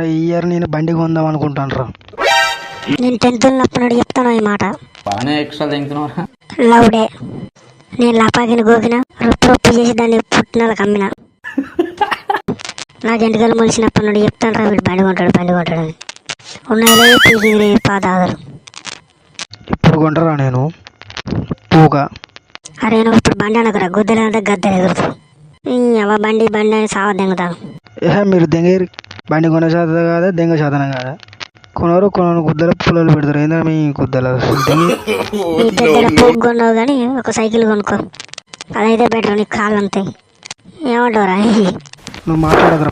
అరే ఈ ఇయర్ నేను బండి కొందాం అనుకుంటాను రా. నేను 10th ఉన్నప్పుడు చెప్తాను ఈ మాట. బాగానే ఎక్స్ట్రా తింటున్నావు. లవ్ డే నేను లపాకిని గోకిన రొప్పు రొప్పు చేసి దాన్ని పుట్టినలకు అమ్మిన. నాకు ఎంటకలు మొలిచినప్పటి నుండి చెప్తాను రా వీడు బండి కొంటాడు అని. ఉన్నాయి పీకింగ్ పాదాలు. ఇప్పుడు కొంటారా నేను పూగా. అరే నువ్వు ఇప్పుడు బండి అనకురా, గుద్దెలంతా గద్దెలు ఎగురుతావు. అవ బండి అని సావ దెంగుతాను. మీరు దెంగేరి బండి కొనే శాతం కాదా, దెంగ శాతం కాదా? కొనరు గుద్దల పుల్లలు పెడతారు. ఏంటంటే మీ గుద్దల నీ పెద్దల పూగు కొన్నావు కానీ ఒక సైకిల్ కొనుక్కో, అదైతే బెటర్. నీకు కాళ్ళు అంతాయి. ఏమంటావురా? నువ్వు మాట్లాడకరా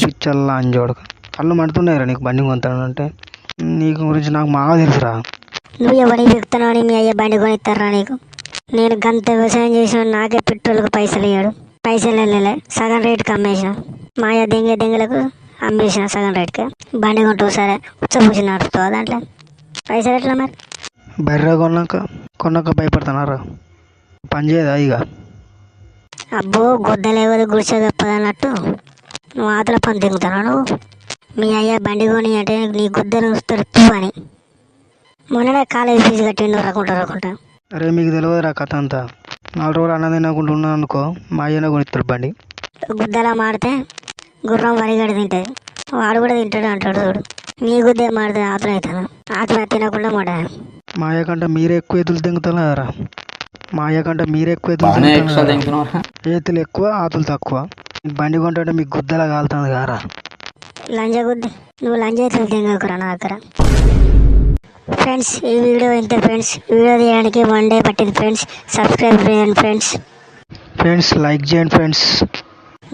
పిచ్చల్లా అని చూడక. కళ్ళు మండుతున్నాయిరా నీకు బండి కొంటాను అంటే. నీకు గురించి నాకు బాగా తెలుసురా. నువ్వు ఎవరికి చెప్తాను అని మీ అయ్య బండి కొనిస్తారా నీకు? నేను గంత వ్యవసాయం చేసిన నాకే పెట్రోల్కి పైసలు ఇయ్యాడు. పైసలు వెళ్ళలే, సగం రేటుకి అమ్మేసిన. మా అయ్య దెంగలకు అమ్మేసిన సగం రేటుకి. బండి కొంటావు సరే, ఉచ్చపూసి నడుస్తావు దాంట్లో పైసలు ఎట్లా మరి? బర్రె కొన్నాక భయపడుతున్నారా? పని చేయదా ఇక? అబ్బో గుద్దలేవదు గుడిసె తప్పదన్నట్టు నువ్వు ఆతల పని దిగుతున్నావు. నువ్వు మీ అయ్య బండి కొని అంటే నీ గుద్దలు వస్తారు తూ అని. మొన్ననే కాలేజ్ ఫీజు కట్టిండు రకుంటా. అరే మీకు తెలియదురా కథ అంతా. 4 రోజులు అన్నం తినకుండా ఉన్నాను అనుకో, మా అయ్యనే కొనిస్తాడు బండి. గుద్దలా మాడితే గుర్రం వరిగడి తింటుంది, వాడు కూడా తింటాడు అంటాడు చూడు. నీ గుద్దే మాడితే ఆతులు అవుతాను. ఆతులు తినకుండా మాడ. మా అయ్య కంటే మీరే ఎక్కువ ఎదులు తింగుతున్నారా? మా అయ్య కంటే మీరే ఎక్కువ ఏతులు ఎక్కువ ఆతులు తక్కువ. బండి కొంటే మీకు గుద్దలా కాలుతుంది కారా? లంజ గుద్ది నువ్వు లంజ ఎత్తులు తింగకురా నా దగ్గర. ఫ్రెండ్స్ ఈ వీడియో ఇంతే ఫ్రెండ్స్. వీడియో తీయడానికి 1 డే పట్టింది ఫ్రెండ్స్. సబ్స్క్రైబ్ చేయండి ఫ్రెండ్స్. లైక్ చేయండి ఫ్రెండ్స్.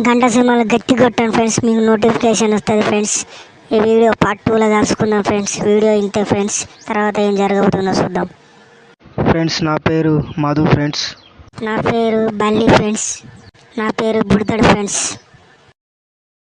గంట సినిమాలు గట్టి కొట్టండి ఫ్రెండ్స్, మీకు నోటిఫికేషన్ వస్తుంది ఫ్రెండ్స్. ఈ వీడియో పార్ట్ 2లో కలుసుకుందాం ఫ్రెండ్స్. వీడియో ఇంతే ఫ్రెండ్స్. తర్వాత ఏం జరగబోతుందో చూద్దాం ఫ్రెండ్స్. నా పేరు మధు ఫ్రెండ్స్. నా పేరు బల్లి ఫ్రెండ్స్. నా పేరు బుడతడు ఫ్రెండ్స్.